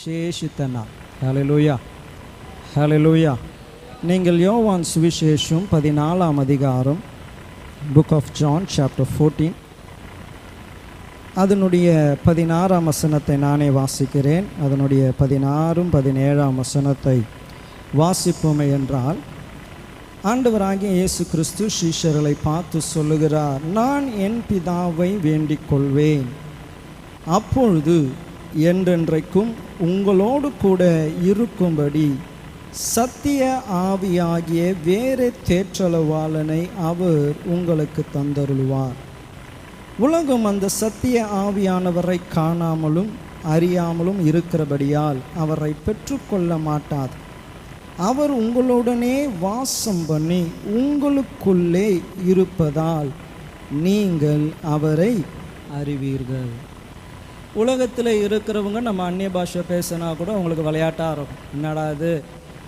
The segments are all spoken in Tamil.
விசேஷித்த நாள். ஹல்லேலூயா, ஹல்லேலூயா. நீங்கள் யோவான் சுவிசேஷம் 14ஆம் அதிகாரம், புக் ஆஃப் ஜான் சாப்டர் 14, அதனுடைய 16ஆம் வசனத்தை நானே வாசிக்கிறேன். அதனுடைய 16, 17ஆம் வசனத்தை வாசிப்போமே என்றால், ஆண்டவராகிய இயேசு கிறிஸ்து சீஷர்களை பார்த்து சொல்லுகிறார், நான் என் பிதாவை வேண்டிக் கொள்வேன், அப்பொழுது என்றென்றைக்கும் உங்களோடு கூட இருக்கும்படி சத்திய ஆவியாகிய வேறு தேற்றளவாளனை அவர் உங்களுக்கு தந்தருளுவார். உலகம் அந்த சத்திய ஆவியானவரை காணாமலும் அறியாமலும் இருக்கிறபடியால் அவரை பெற்றுக்கொள்ள மாட்டாது. அவர் உங்களுடனே வாசம் பண்ணி உங்களுக்குள்ளே இருப்பதால் நீங்கள் அவரை அறிவீர்கள். உலகத்தில் இருக்கிறவங்க நம்ம அந்நிய பாஷை பேசினா கூட உங்களுக்கு விளையாட்டாக இருக்கும். என்னடா இது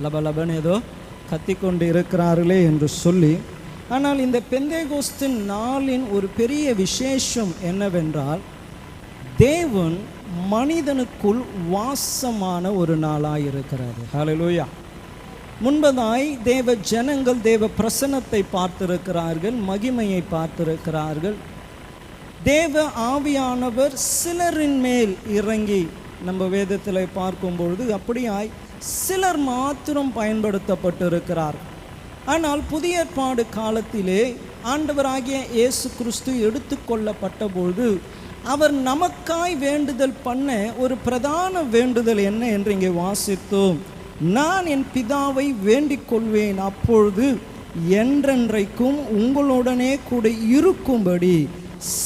லபலபன்னு ஏதோ கத்திக்கொண்டு இருக்கிறார்களே என்று சொல்லி. ஆனால் இந்த பெந்தேகோஸ்து நாளின் ஒரு பெரிய விசேஷம் என்னவென்றால், தேவன் மனிதனுக்குள் வாசமான ஒரு நாளாக இருக்கிறார். ஹல்லேலூயா. முன்பதாய் தேவ ஜனங்கள் தேவ பிரசன்னத்தை பார்த்திருக்கிறார்கள், மகிமையை பார்த்திருக்கிறார்கள். தேவ ஆவியானவர் சிலரின் மேல் இறங்கி நம்ம வேதத்தில் பார்க்கும்பொழுது அப்படியாய் சிலர் மாத்திரம் பயன்படுத்தப்பட்டிருக்கிறார். ஆனால் புதிய ஏற்பாடு காலத்திலே ஆண்டவராகிய இயேசு கிறிஸ்து எடுத்துக்கொள்ளப்பட்ட பொழுது அவர் நமக்காய் வேண்டுதல் பண்ண ஒரு பிரதான வேண்டுதல் என்ன என்று இங்கே வாசித்தோம். நான் என் பிதாவை வேண்டிக் கொள்வேன், அப்பொழுது என்றென்றைக்கும் உங்களுடனே கூட இருக்கும்படி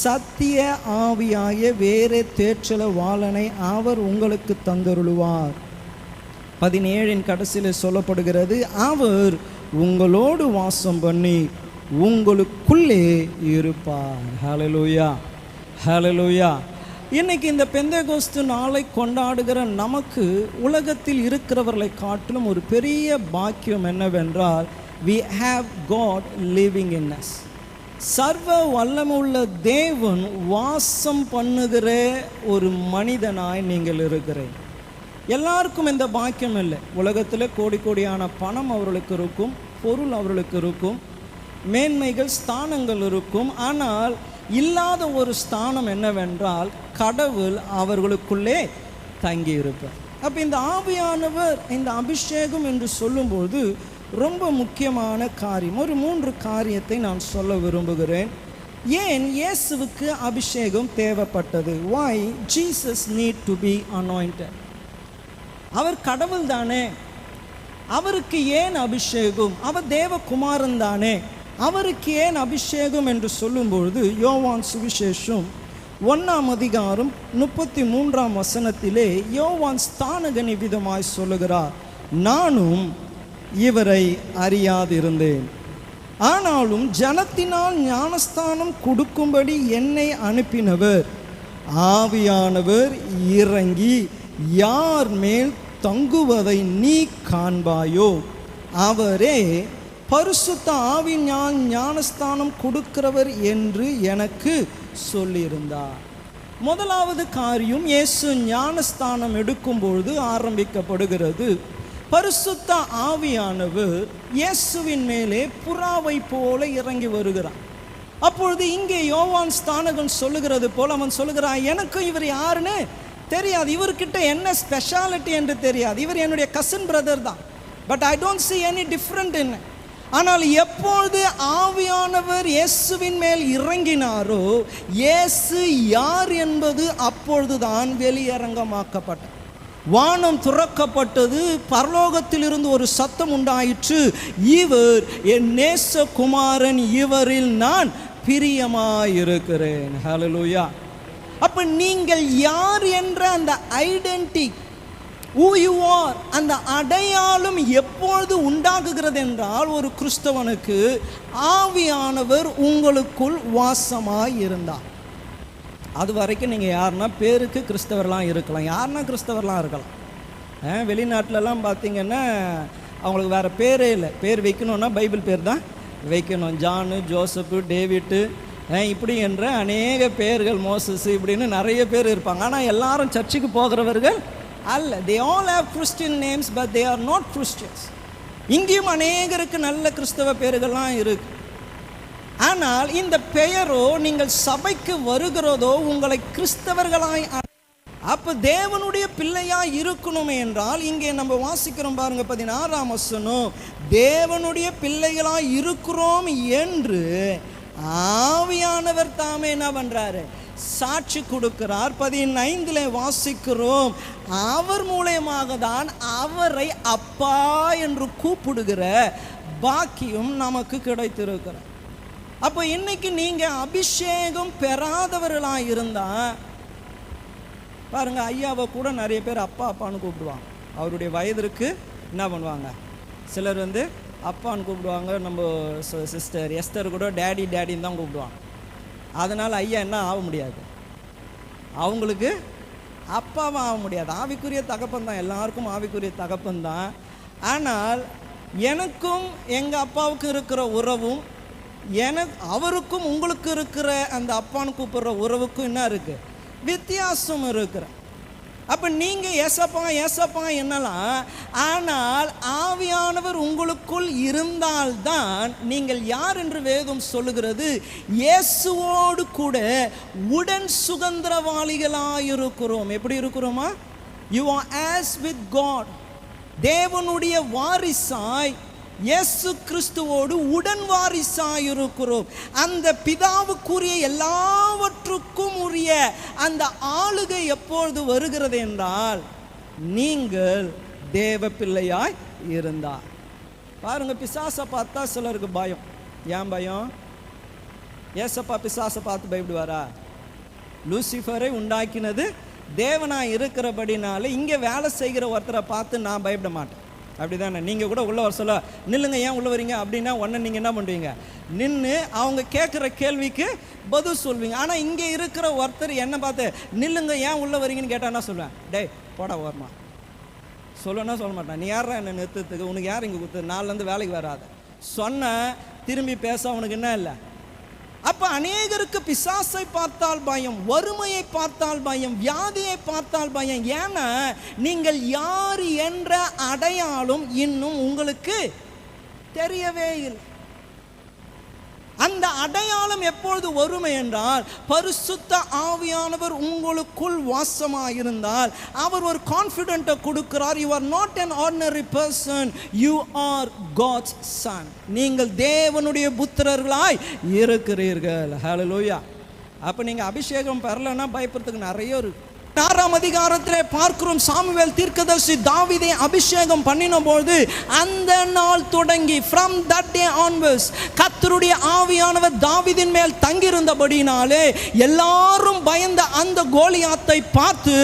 சத்திய ஆவியாகிய வேறே தேற்றளவாளனை அவர் உங்களுக்கு தந்தருளுவார். 17 கடைசியில் சொல்லப்படுகிறது, அவர் உங்களோடு வாசம் பண்ணி உங்களுக்குள்ளே இருப்பார். ஹல்லேலூயா, ஹல்லேலூயா. இன்னைக்கு இந்த பெந்தேகோஸ்து நாளை கொண்டாடுகிற நமக்கு உலகத்தில் இருக்கிறவர்களை காட்டிலும் ஒரு பெரிய பாக்கியம் என்னவென்றால், we have God living in us. சர்வ வல்லமுள்ள தேவன் வாசம் பண்ணுகிற ஒரு மனிதனாய் நீங்கள் இருக்கிறேன். எல்லாருக்கும் இந்த பாக்கியம் இல்லை. உலகத்தில் கோடி கோடியான பணம் அவர்களுக்கு இருக்கும், பொருள் அவர்களுக்கு இருக்கும், மேன்மைகள் ஸ்தானங்கள் இருக்கும். ஆனால் இல்லாத ஒரு ஸ்தானம் என்னவென்றால், கடவுள் அவர்களுக்குள்ளே தங்கி இருப்பார். அப்போ இந்த ஆவியானவர், இந்த அபிஷேகம் என்று சொல்லும்போது ரொம்ப முக்கியமான காரியம். ஒரு 3 காரியத்தை நான் சொல்ல விரும்புகிறேன். ஏன் இயேசுவுக்கு அபிஷேகம் தேவைப்பட்டது? why Jesus need to be anointed? அவர் கடவுள் தானே, அவருக்கு ஏன் அபிஷேகம்? அவர் தேவகுமாரன் தானே, அவருக்கு ஏன் அபிஷேகம் என்று சொல்லும்பொழுது, யோவான் சுவிசேஷம் 1ஆம் அதிகாரம் 33ஆம் வசனத்திலே யோவான் ஸ்தானகனி விதமாய் சொல்லுகிறார், நானும் இவரை அறியாதிருந்தேன், ஆனாலும் ஜனத்தினால் ஞானஸ்தானம் கொடுக்கும்படி என்னை அனுப்பினவர் ஆவியானவர் இறங்கி யார் மேல் தங்குவதை நீ காண்பாயோ அவரே பரிசுத்த ஆவியினால் ஞானஸ்தானம் கொடுக்கிறவர் என்று எனக்கு சொல்லியிருந்தார். முதலாவது காரியம், இயேசு ஞானஸ்தானம் எடுக்கும்பொழுது ஆரம்பிக்கப்படுகிறது. பரிசுத்த ஆவியானவர் இயேசுவின் மேலே புறாவை போல இறங்கி வருகிறார். அப்பொழுது இங்கே யோவான் ஸ்தானகன் சொல்லுகிறது போல அவன் சொல்லுகிறான், எனக்கு இவர் யாருன்னு தெரியாது, இவர்கிட்ட என்ன ஸ்பெஷாலிட்டி என்று தெரியாது, இவர் என்னுடைய கசின் பிரதர் தான், but I don't see any different in. ஆனால் எப்பொழுது ஆவியானவர் இயேசுவின் மேல் இறங்கினாரோ இயேசு யார் என்பது அப்பொழுதுதான் வெளியரங்கமாக்கப்பட்டது. வானம் துறக்கப்பட்டது, பரலோகத்திலிருந்து ஒரு சத்தம் உண்டாயிற்று, இவர் என் நேசகுமாரன், இவரில் நான் பிரியமாயிருக்கிறேன். ஹல்லேலூயா. அப்ப நீங்கள் யார் என்ற அந்த ஐடென்டிட்டி, who you are, அந்த அடையாளம் எப்பொழுது உண்டாகுகிறது என்றால், ஒரு கிறிஸ்தவனுக்கு ஆவியானவர் உங்களுக்குள் வாசமாய் இருந்தார். அது வரைக்கும் நீங்கள் யாருன்னா பேருக்கு கிறிஸ்தவர்லாம் இருக்கலாம், யாருன்னா கிறிஸ்தவர்லாம் இருக்கலாம். வெளிநாட்டிலலாம் பார்த்தீங்கன்னா அவங்களுக்கு வேறு பேரே இல்லை, பேர் வைக்கணுன்னா பைபிள் பேர் தான் வைக்கணும். ஜானு, ஜோசப்பு, டேவிட்டு, இப்படி என்ற அநேக பேர்கள், மோசஸ், இப்படின்னு நிறைய பேர் இருப்பாங்க. ஆனால் எல்லாரும் சர்ச்சுக்கு போகிறவர்கள் அல்ல. they all have Christian names but they are not Christians. இங்கேயும் அநேகருக்கு நல்ல கிறிஸ்தவ பெயர்கள்லாம் இருக்கு. ஆனால் இந்த பெயரோ நீங்கள் சபைக்கு வருகிறதோ உங்களை கிறிஸ்தவர்களாய், அப்போ தேவனுடைய பிள்ளையாய் இருக்கணுமே என்றால் இங்கே நம்ம வாசிக்கிறோம் பாருங்க 16ஆம் வசனம், தேவனுடைய பிள்ளைகளாய் இருக்கிறோம் என்று ஆவியானவர் தாமே என்ன பண்றாரு, சாட்சி கொடுக்கிறார். 15 வாசிக்கிறோம், அவர் மூலமாக தான் அவரை அப்பா என்று கூப்பிடுகிற பாக்கியம் நமக்கு கிடைத்திருக்கிறார். அப்போ இன்னைக்கு நீங்க அபிஷேகம் பெறாதவர்களாக இருந்தா பாருங்க, ஐயாவை கூட நிறைய பேர் அப்பா அப்பான்னு கூப்பிடுவாங்க. அவருடைய வயதிற்கு என்ன பண்ணுவாங்க, சிலர் அப்பான்னு கூப்பிடுவாங்க. நம்ம சிஸ்டர் எஸ்தர் கூட டேடி டேடின்னு தான் கூப்பிடுவாங்க. அதனால் ஐயா என்ன ஆக முடியாது, அவங்களுக்கு அப்பாவும் ஆக முடியாது. ஆவிக்குரிய தகப்பன் தான், எல்லாருக்கும் ஆவிக்குரிய தகப்பன் தான். ஆனால் எனக்கும் எங்கள் அப்பாவுக்கும் இருக்கிற உறவும் அவருக்கும் உங்களுக்கு இருக்கிற அந்த அப்பான்னு கூப்பிடுற உறவுக்கும் என்ன இருக்குது, வித்தியாசம் இருக்கிற. அப்போ நீங்கள் ஏசப்பா ஏசப்பா என்னலாம், ஆனால் ஆவியானவர் உங்களுக்குள் இருந்தால்தான் நீங்கள் யார் என்று வேதம் சொல்லுகிறது, இயேசுவோடு கூட உடன் சுதந்திரவாளிகளாயிருக்கிறோம். எப்படி இருக்கிறோமா, you are as with God, தேவனுடைய வாரிசாய் இயேசு கிறிஸ்துவோடு உடன் வாரிசாயிருக்கிறோம். அந்த பிதாவுக்குரிய எல்லாவற்றுக்கும் உரிய அந்த ஆளுகை எப்பொழுது வருகிறது என்றால் நீங்கள் தேவ பிள்ளையாய் இருந்தார். பாருங்க, பிசாசை பார்த்தா சிலருக்கு பயம். ஏன் பயம்? ஏசப்பா பிசாசை பார்த்து பயப்படுவாரா? லூசிஃபரை உண்டாக்கினது தேவனாய் இருக்கிறபடினால இங்கே வேலை செய்கிற ஒருத்தரை பார்த்து நான் பயப்பட மாட்டேன். அப்படி தானே? நீங்கள் கூட உள்ள வர சொல்ல, நில்லுங்க ஏன் உள்ள வரீங்க அப்படின்னா உடனே நீங்கள் என்ன பண்ணுவீங்க, நின்று அவங்க கேட்குற கேள்விக்கு பதில் சொல்வீங்க. ஆனால் இங்கே இருக்கிற ஒருத்தர் என்ன பார்த்து நில்லுங்க ஏன் உள்ள வரீங்கன்னு கேட்டால் என்ன சொல்லுவேன், டேய் போடா ஓரமா சொல்லணும்னா சொல்ல மாட்டான். நீ யாரா என்ன நிறுத்துறதுக்கு, உனக்கு யார் இங்கே கொடுத்து, நாலுலேருந்து வேலைக்கு வராத சொன்ன திரும்பி பேச அவனுக்கு என்ன இல்லை. அப்போ அநேகருக்கு பிசாசை பார்த்தால் பயம், வறுமையை பார்த்தால் பயம், வியாதியை பார்த்தால் பயம். ஏன்னா நீங்கள் யார் என்ற அடையாளம் இன்னும் உங்களுக்கு தெரியவே இல்லை. அந்த அடையாளம் எப்பொழுது வறுமை என்றால், பரிசுத்த ஆவியானவர் உங்களுக்குள் வாசமாயிருந்தால் அவர் ஒரு கான்ஃபிடென்ட்டை கொடுக்கிறார். You are not an ordinary person, you are God's son. நீங்கள் தேவனுடைய புத்திரர்களாய் இருக்கிறீர்கள். ஹல்லேலூயா. அப்போ நீங்கள் அபிஷேகம் பெறலைன்னா பயப்படுறதுக்கு நிறைய இருக்கு. 6ஆம் அதிகாரத்திலே பார்க்கிறோம், சாமுவேல் தீர்க்கதரிசி தாவீதை அபிஷேகம் பண்ணின போது அந்த நாள் தொடங்கி from that day onwards கர்த்தருடைய ஆவியானவர் தாவீதின் மேல் தங்கியிருந்தபடினாலே எல்லாரும் பயந்த அந்த கோலியாத்தை பார்த்து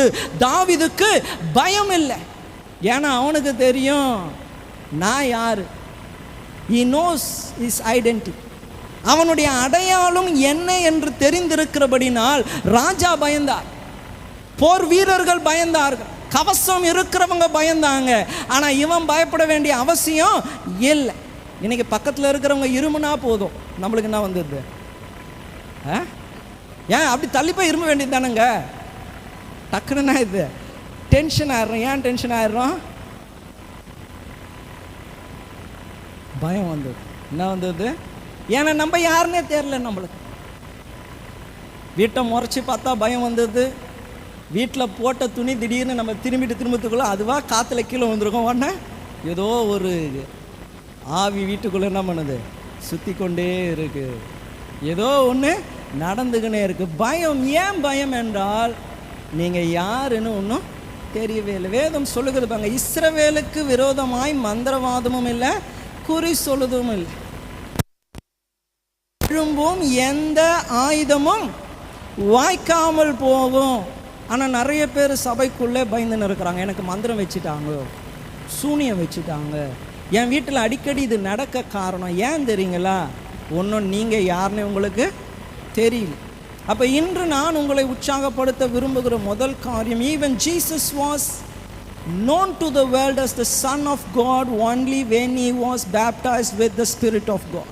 தாவீதுக்கு பயம் இல்லை. ஏன்னா அவனுக்கு தெரியும் நான் யாரு. he knows his identity. அவனுடைய அடையாளம் என்ன என்று தெரிந்திருக்கிறபடினால் ராஜா பயந்தார், போர் வீரர்கள் பயந்தார்கள், கவசம் இருக்கிறவங்க பயந்தாங்க. ஆனால் இவன் பயப்பட வேண்டிய அவசியம் இல்லை. இன்னைக்கு பக்கத்தில் இருக்கிறவங்க இருமுனா போதும், நம்மளுக்கு என்ன வந்துடுது, ஏன் அப்படி தள்ளி போய் இரும வேண்டியது தானேங்க. டக்குன்னா இது டென்ஷன் ஆயிடுறோம். ஏன் டென்ஷன் ஆயிடுறோம்? பயம் வந்தது. என்ன வந்தது? ஏன்னா நம்ம யாருன்னே தெரியல. நம்மளுக்கு வீட்டை முறைச்சி பார்த்தா பயம் வந்தது. வீட்டில் போட்ட துணி திடீர்னு நம்ம திரும்பத்துக்குள்ளே அதுவாக காற்றுல கீழே வந்துருக்கோம். உடனே ஏதோ ஒரு ஆவி வீட்டுக்குள்ளே என்ன பண்ணுது, சுற்றி கொண்டே இருக்கு, ஏதோ ஒன்று நடந்துக்கினே இருக்கு. பயம். ஏன் பயம் என்றால் நீங்கள் யாருன்னு ஒன்றும் தெரியவே இல்லை. வேதம் சொல்லுகிறது பாருங்க, இஸ்ரவேலுக்கு விரோதமாய் மந்திரவாதமும் இல்லை, குறி சொல்லுதும் இல்லை, எழும்பும் எந்த ஆயுதமும் வாய்க்காமல் போகும். ஆனால் நிறைய பேர் சபைக்குள்ளே பயந்துன்னு இருக்கிறாங்க. எனக்கு மந்திரம் வச்சுட்டாங்க, சூனியம் வச்சுட்டாங்க. என் வீட்டில் அடிக்கடி இது நடக்க காரணம் ஏன் தெரியுங்களா? ஒன்றும் நீங்கள் யாருன்னு உங்களுக்கு தெரியல. அப்போ இன்று நான் உங்களை உற்சாகப்படுத்த விரும்புகிற முதல் காரியம், even Jesus was known to the world as the Son of God only when he was baptized with the Spirit of God.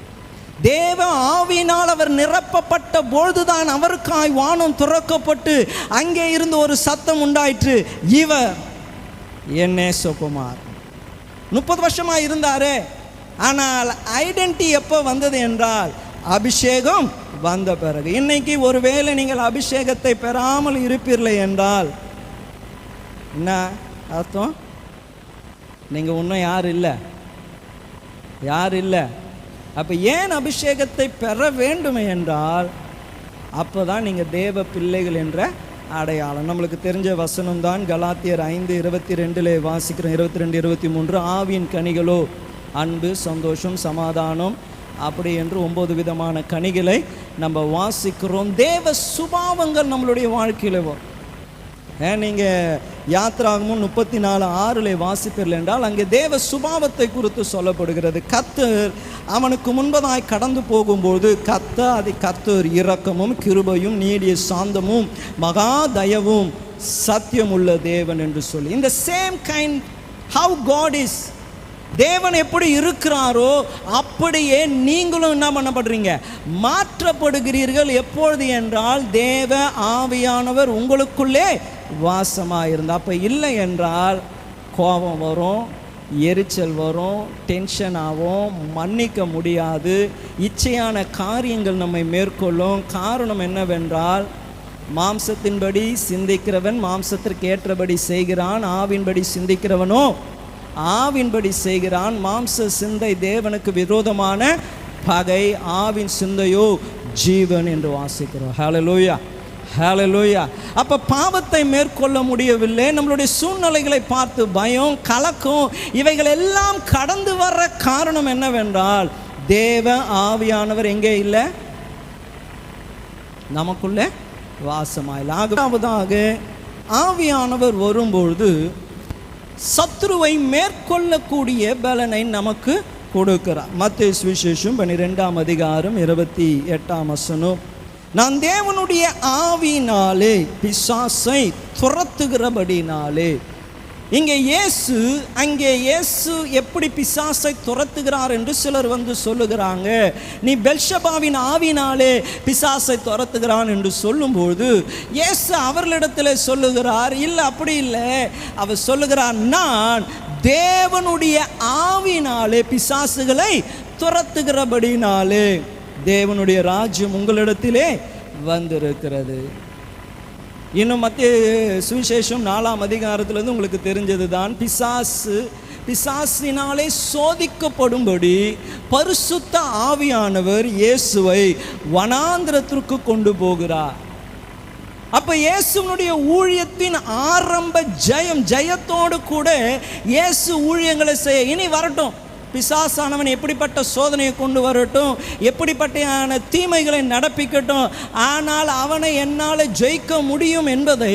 தேவ ஆவியினால் அவர் நிரப்பப்பட்ட பொழுதுதான் அவருக்காய் வானம் துறக்கப்பட்டு அங்கே இருந்து ஒரு சத்தம் உண்டாயிற்று, இவர் என் நேசகுமார். 30 வருஷமாக இருந்தார். ஆனால் ஐடென்டிட்டி எப்போ வந்தது என்றால் அபிஷேகம் வந்த பிறகு. இன்னைக்கு ஒருவேளை நீங்கள் அபிஷேகத்தை பெறாமல் இருப்பீர்களே என்றால் என்ன அர்த்தம்? நீங்கள் இன்னும் யார் இல்லை. அப்போ ஏன் அபிஷேகத்தை பெற வேண்டும் என்றால் அப்போ தான் நீங்கள் தேவ பிள்ளைகள் என்ற அடையாளம். நம்மளுக்கு தெரிஞ்ச வசனம் தான் கலாத்தியர் 5:22 வாசிக்கிறோம். 22, 23 ஆவியின் கனிகளோ அன்பு, சந்தோஷம், சமாதானம் அப்படி என்று 9 விதமான கனிகளை நம்ம வாசிக்கிறோம். தேவ சுபாவங்கள் நம்மளுடைய வாழ்க்கையில் வரும். நீங்கள் யாத்திராகமும் 34:6 வாசிப்பீர்கள் என்றால் அங்கே தேவ சுபாவத்தை குறித்து சொல்லப்படுகிறது. கர்த்தர் அவனுக்கு முன்பதாய் கடந்து போகும்போது கர்த்தர் இரக்கமும் கிருபையும் நீடிய சாந்தமும் மகா தயவும் சத்தியம் உள்ள தேவன் என்று சொல்லி, இந்த same kind how God is, தேவன் எப்படி இருக்கிறாரோ அப்படியே நீங்களும் என்ன பண்ணப்படுறீங்க, மாற்றப்படுகிறீர்கள். எப்பொழுது என்றால் தேவ ஆவியானவர் உங்களுக்குள்ளே வாசமாக அப்போ இல்லை என்றால் கோபம் வரும், எரிச்சல் வரும், டென்ஷன் ஆகும், மன்னிக்க முடியாது, இச்சையான காரியங்கள் நம்மை மேற்கொள்ளும். காரணம் என்னவென்றால் மாம்சத்தின்படி சிந்திக்கிறவன் மாம்சத்திற்கு ஏற்றபடி செய்கிறான், ஆவின்படி சிந்திக்கிறவனோ ஆவின்படி செய்கிறான். மாம்ச சிந்தை தேவனுக்கு விரோதமான பகை, ஆவின் சிந்தையோ ஜீவன் என்று வாசிக்கிறோம். ஹல்லேலூயா, ஹல்லேலூயா. அப்போ பாவத்தை மேற்கொள்ள முடியவில்லை. நம்மளுடைய சூழ்நிலைகளை பார்த்து பயம், கலக்கம் இவைகள் எல்லாம் கடந்து வர்ற காரணம் என்னவென்றால் தேவ ஆவியானவர் எங்கே இல்லை, நமக்குள்ளே வாசமாயில்லை. ஆகவே ஆவியானவர் வரும்பொழுது சத்துருவை மேற்கொள்ளக்கூடிய பலனை நமக்கு கொடுக்கிறார். மத்தேயு சுவிசேஷம் 12:28 நான் தேவனுடைய ஆவியினாலே பிசாசை துரத்துகிறபடினாலே. இங்கே அங்கே இயேசு எப்படி பிசாசை துரத்துகிறார் என்று சிலர் சொல்லுகிறாங்க. நீ பெல்ஷபாவின் ஆவினாலே பிசாசை துரத்துகிறான் என்று சொல்லும்போது இயேசு அவர்களிடத்தில் சொல்லுகிறார், இல்லை அப்படி இல்லை. அவர் சொல்லுகிறார், நான் தேவனுடைய ஆவினாலே பிசாசுகளை துரத்துகிறபடினாலே தேவனுடைய ராஜ்யம் உங்களிடத்திலே வந்திருக்கிறது. இன்னும் மத்திய சுவிசேஷம் 4 உங்களுக்கு தெரிஞ்சது தான், பிசாசினாலே சோதிக்கப்படும்படி பரிசுத்த ஆவியானவர் இயேசுவை வனாந்திரத்திற்கு கொண்டு போகிறார். அப்ப இயேசுனுடைய ஊழியத்தின் ஆரம்ப ஜெயத்தோடு கூட இயேசு ஊழியங்களை செய்ய இனி வரட்டும். பிசாசானவன் எப்படிப்பட்ட சோதனையை கொண்டு வரட்டும், எப்படிப்பட்ட தீமைகளை நடப்பிக்கட்டும், ஆனால் அவனை என்னால் ஜெயிக்க முடியும் என்பதை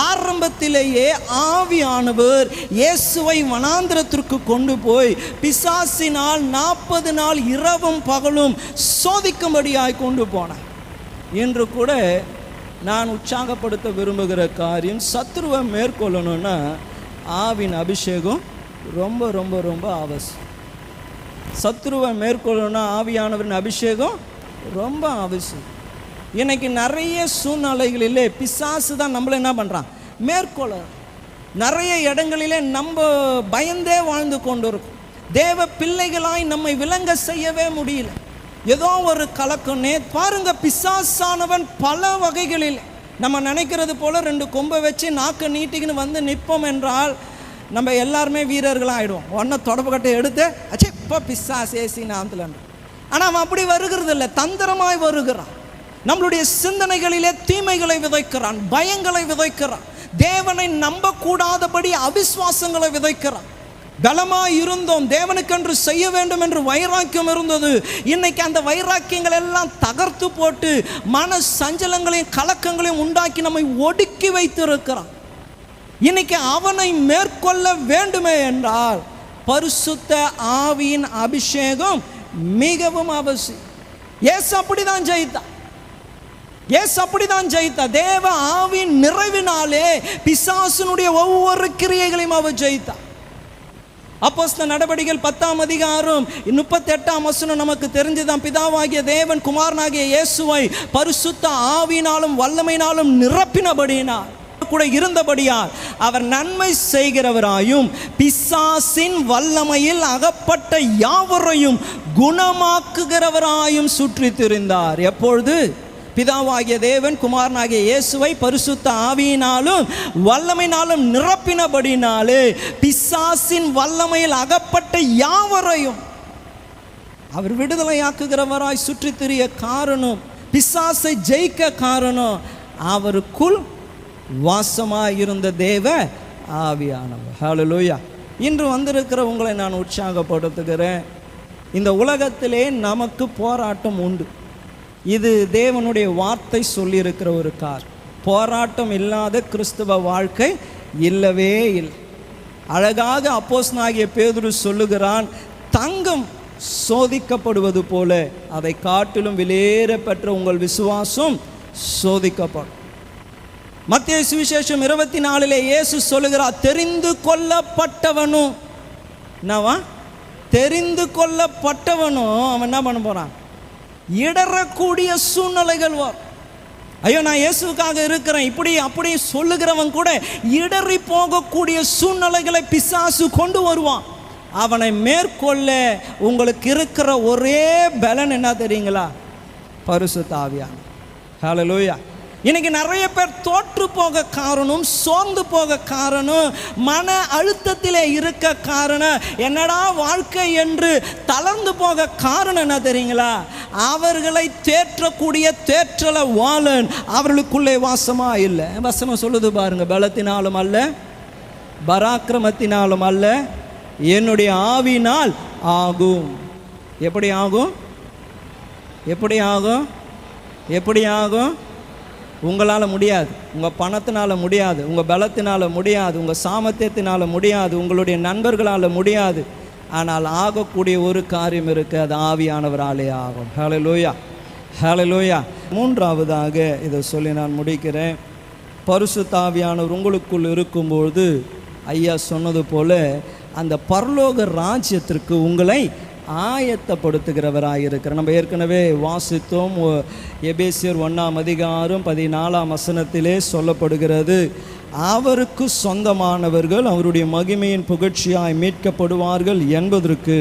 ஆரம்பத்திலேயே ஆவியானவர் இயேசுவை வனாந்திரத்திற்கு கொண்டு போய் பிசாசினால் 40 நாள் இரவும் பகலும் சோதிக்கும்படியாய் கொண்டு போனார். இன்று கூட நான் உற்சாகப்படுத்த விரும்புகிற காரியம், சத்துருவை மேற்கொள்ளணும்னா ஆவின் அபிஷேகம் ரொம்ப ரொம்ப ரொம்ப அவசியம். சத்துருவை மேற்கொள்ளணும்னா ஆவியானவரின் அபிஷேகம் ரொம்ப அவசியம். இன்னைக்கு நிறைய சூழ்நிலைகளிலே பிசாசு தான் நம்மளை என்ன பண்ணுறான், மேற்கொள்ள. நிறைய இடங்களிலே நம்ம பயந்தே வாழ்ந்து கொண்டு இருக்கோம். தேவ பிள்ளைகளாய் நம்மை விளங்க செய்யவே முடியல. ஏதோ ஒரு கலக்கம். பாருங்க, பிசாசானவன் பல வகைகளில் நம்ம நினைக்கிறது போல 2 கொம்பை வச்சு நாக்கை நீட்டிக்கின்னு நிற்போம் என்றால் நம்ம எல்லாருமே வீரர்களாக ஆகிடுவோம். ஒன்றை தொடப்பக்கட்டை எடுத்து இப்போ பிசாசு ஏசி நாமத்தில். ஆனால் அவன் அப்படி வருகிறது இல்லை, தந்திரமாய் வருகிறான். நம்மளுடைய சிந்தனைகளிலே தீமைகளை விதைக்கிறான், பயங்களை விதைக்கிறான், தேவனை நம்பக்கூடாதபடி அவிசுவாசங்களை விதைக்கிறான். பலமாய் இருந்தோம், தேவனுக்கென்று செய்ய வேண்டும் என்று வைராக்கியம் இருந்தது. இன்னைக்கு அந்த வைராக்கியங்கள் எல்லாம் தகர்த்து போட்டு மன சஞ்சலங்களையும் கலக்கங்களையும் உண்டாக்கி நம்மை ஒடுக்கி வைத்திருக்கிறான். இன்னைக்கு அவனை மேற்கொள்ள வேண்டுமே என்றால் பரிசுத்த ஆவியின் அபிஷேகம் மிகவும் அவசியம். இயேசு அப்படிதான் ஜெயித்தார். தேவ ஆவியின் நிறைவினாலே பிசாசினுடைய ஒவ்வொரு கிரியைகளையும் அவர் ஜெயித்தார். அப்போஸ்தலர் நடபடிகள் 10:38 நமக்கு தெரிஞ்சுதான். பிதாவாகிய தேவன் குமாரனாகிய இயேசுவை பரிசுத்த ஆவியினாலும் வல்லமையினாலும் நிரப்பினபடியினார் கூட இருந்தபடியால் அவர் நன்மை செய்கிறவராயும் பிசாசின் வல்லமையில் அகப்பட்ட யாவரையும் குணமாக்குகிறவராயும் சுற்றி திரிந்தார். எப்பொழுது? பிதாவாகிய தேவன் குமாரனாகிய இயேசுவை பரிசுத்த ஆவியினாலும் வல்லமையினாலும் நிரப்பினபடினாலே பிசாசின் வல்லமையில் அகப்பட்ட யாவரையும் அவர் விடுதலையாக்குகிறவராய் சுற்றி திரிய காரணம், பிசாசை ஜெயிக்க காரணம், அவருக்குள் வாசமாயிருந்த தேவ ஆவியானவர். ஹல்லேலூயா. இன்று வந்திருக்கிற உங்களை நான் உற்சாகப்படுத்துகிறேன். இந்த உலகத்திலே நமக்கு போராட்டம் உண்டு. இது தேவனுடைய வார்த்தை சொல்லியிருக்கிற ஒரு போராட்டம் இல்லாத கிறிஸ்தவ வாழ்க்கை இல்லவே இல்லை. அழகாக அப்போஸ்தலனாகிய பேதுரு சொல்லுகிறான், தங்கம் சோதிக்கப்படுவது போல அதை காட்டிலும் விலையேற பெற்ற உங்கள் விசுவாசம் சோதிக்கப்படும். மத்தேயு சுவிசேஷம் 24 இயேசு சொல்லுகிறார், தெரிந்து கொள்ளப்பட்டவனும் என்னவா? தெரிந்து கொள்ளப்பட்டவனும் அவன் என்ன பண்ண போறான்? இடறக்கூடிய சூழ்நிலைகள் வரும். ஐயோ நான் இயேசுக்காக இருக்கிறேன் இப்படி அப்படி சொல்லுகிறவன் கூட இடறி போகக்கூடிய சூழ்நிலைகளை பிசாசு கொண்டு வருவான். அவனை மேற்கொள்ள உங்களுக்கு இருக்கிற ஒரே பலன் என்ன தெரியுங்களா? பரிசுத்த ஆவியானவர். ஹல்லேலூயா. இன்னைக்கு நிறைய பேர் தோற்று போக காரணம், சோர்ந்து போக காரணம், மன அழுத்தத்திலே இருக்க காரணம், என்னடா வாழ்க்கை என்று தளர்ந்து போக காரணம் என்ன தெரியுங்களா? அவர்களை தேற்றக்கூடிய தேற்றல வாளன் அவர்களுக்குள்ளே வாசமா இல்லை. வசனம் சொல்லுது பாருங்க, பலத்தினாலும் அல்ல பராக்கிரமத்தினாலும் அல்ல என்னுடைய ஆவினால் ஆகும். எப்படி ஆகும்? எப்படி ஆகும்? எப்படி ஆகும்? உங்களால் முடியாது, உங்கள் பணத்தினால முடியாது, உங்கள் பலத்தினால முடியாது, உங்கள் சாமர்த்தியத்தினால முடியாது, உங்களுடைய நண்பர்களால் முடியாது. ஆனால் ஆகக்கூடிய ஒரு காரியம் இருக்குது, அது ஆவியானவராலே ஆகும். ஹல்லேலூயா, ஹல்லேலூயா. மூன்றாவதாக இதை சொல்லி நான் முடிக்கிறேன். பரிசுத்த ஆவியானவர் உங்களுக்குள் இருக்கும்போது ஐயா சொன்னது போல அந்த பரலோக ராஜ்யத்திற்கு உங்களை ஆயத்தப்படுத்துகிறவராக இருக்கிற. நம்ம ஏற்கனவே வாசித்தோம், எபேசியர் 1:14 சொல்லப்படுகிறது, அவருக்கு சொந்தமானவர்கள் அவருடைய மகிமையின் புகழ்ச்சியாய் மீட்கப்படுவார்கள் என்பதற்கு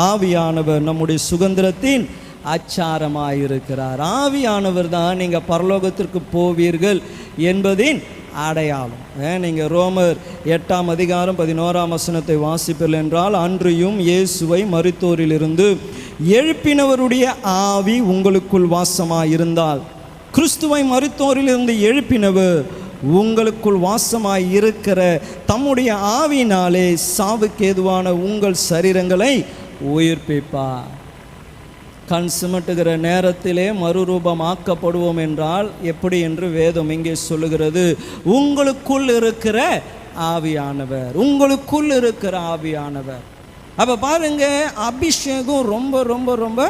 ஆவியானவர் நம்முடைய சுதந்திரத்தின் அச்சாரமாயிருக்கிறார். ஆவியானவர் தான் நீங்கள் பரலோகத்திற்கு போவீர்கள் என்பதின் அடையாளம். நீங்கள் ரோமர் 8:11 வாசிப்பீர்கள் என்றால், அன்றியும் இயேசுவை மரித்தோரிலிருந்து எழுப்பினவருடைய ஆவி உங்களுக்குள் வாசமாயிருந்தால், கிறிஸ்துவை மரித்தோரிலிருந்து எழுப்பினவர் உங்களுக்குள் வாசமாய் இருக்கிற தம்முடைய ஆவியினாலே சாவுக்கேதுவான உங்கள் சரீரங்களை உயிர்ப்பிப்பார். கண் சிமிட்டுகிற நேரத்திலே மறுரூபமாக்கப்படுவோம் என்றால் எப்படி என்று வேதம் இங்கே சொல்லுகிறது. உங்களுக்குள் இருக்கிற ஆவியானவர், உங்களுக்குள் இருக்கிற ஆவியானவர். அப்போ பாருங்க, அபிஷேகம் ரொம்ப ரொம்ப ரொம்ப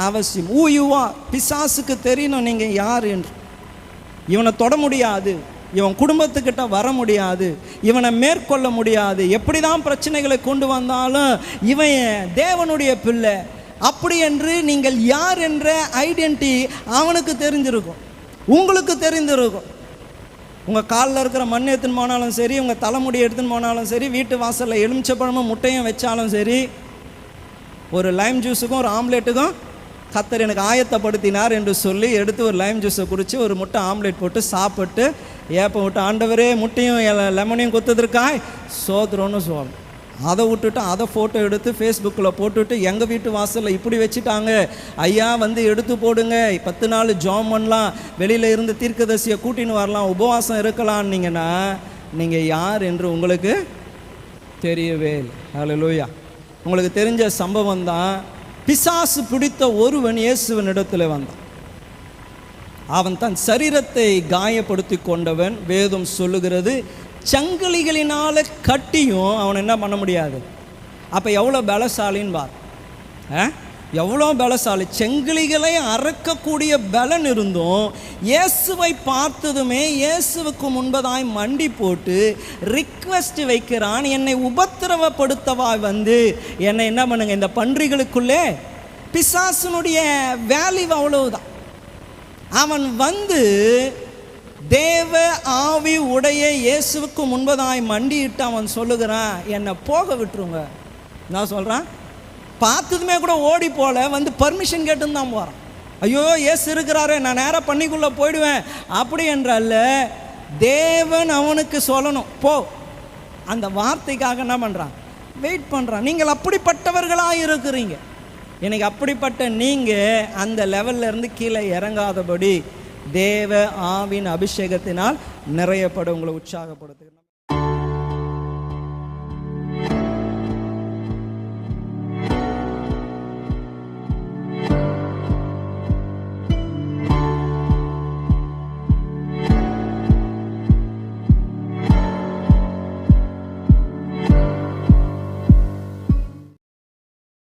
அவசியம். ஊயுவா பிசாசுக்கு தெரியணும் நீங்கள் யார் என்று. இவனை தொட முடியாது, இவன் குடும்பத்துக்கிட்ட வர முடியாது, இவனை மேற்கொள்ள முடியாது, எப்படி தான் பிரச்சனைகளை கொண்டு வந்தாலும் இவன் தேவனுடைய பிள்ளை அப்படி என்று நீங்கள் யார் என்ற ஐடென்டிட்டி அவனுக்கு தெரிஞ்சிருக்கும், உங்களுக்கு தெரிஞ்சிருக்கும். உங்கள் காலில் இருக்கிற மண் எடுத்துன்னு போனாலும் சரி, உங்கள் தலைமுடி எடுத்துன்னு போனாலும் சரி, வீட்டு வாசலில் எலுமிச்சப்பழமும் முட்டையும் வச்சாலும் சரி, ஒரு லைம் ஜூஸுக்கும் ஒரு ஆம்லேட்டுக்கும் கர்த்தர் எனக்கு ஆயத்தப்படுத்தினார் என்று சொல்லி எடுத்து ஒரு லைம் ஜூஸை குடித்து ஒரு முட்டை ஆம்லேட் போட்டு சாப்பிட்டு ஏப்ப விட்டு, ஆண்டவரே முட்டையும் லெமனையும் குத்துறதுக்காய் சோதரோன்னு சொல்லணும். அதை விட்டுட்டு அதை ஃபோட்டோ எடுத்து ஃபேஸ்புக்கில் போட்டுவிட்டு எங்கள் வீட்டு வாசலில் இப்படி வச்சுட்டாங்க ஐயா, வந்து எடுத்து போடுங்க, 10 நாள் ஜாம் பண்ணலாம், வெளியில் இருந்து தீர்க்கதரிசியை கூட்டின்னு வரலாம், உபவாசம் இருக்கலான்னீங்கன்னா நீங்கள் யார் என்று உங்களுக்கு தெரியவே இல்லை. ஹல்லேலூயா. உங்களுக்கு தெரிஞ்ச சம்பவம் தான், பிசாசு பிடித்த ஒருவன் இயேசுவின் இடத்துல வந்தான். அவன் தன் சரீரத்தை காயப்படுத்தி கொண்டவன். வேதம் சொல்லுகிறது, சங்கிலிகளினால் கட்டியும் அவன் என்ன பண்ண முடியாது. அப்போ எவ்வளோ பலசாலின்னு பார், எவ்வளோ பலசாலி. செங்கிலிகளை அறுக்கக்கூடிய பலன் இருந்தும் இயேசுவை பார்த்ததுமே இயேசுவுக்கு முன்பதாய் மண்டி போட்டு ரிக்வெஸ்ட் வைக்கிறான், என்னை உபத்திரவப்படுத்தவா வந்து என்னை என்ன பண்ணுங்க இந்த பன்றிகளுக்குள்ளே. பிசாசுனுடைய வேல்யூ அவ்வளவுதான். அவன் வந்து தேவ ஆவி உடைய இயேசுவுக்கு முன்பதாய் மண்டியிட்டு அவன் சொல்லுகிறான், என்னை போக விட்டுருங்க. நான் சொல்கிறேன், பார்த்ததுமே கூட ஓடி போல வந்து பர்மிஷன் கேட்டுன்னு தான் போகிறான். ஐயோ இயேசு இருக்கிறாரு, நான் நேராக பண்ணிக்குள்ளே போயிடுவேன் அப்படி என்றல்ல, தேவன் அவனுக்கு சொல்லணும் போ. அந்த வார்த்தைக்காக என்ன பண்ணுறான்? வெயிட் பண்ணுறான். நீங்கள் அப்படிப்பட்டவர்களாக இருக்கிறீங்க. எனக்கு அப்படிப்பட்ட நீங்கள் அந்த லெவல்ல இருந்து கீழே இறங்காதபடி தேவ ஆவின் அபிஷேகத்தினால் நிறையப்பட உங்களை உற்சாகப்படுத்துகிறேன்.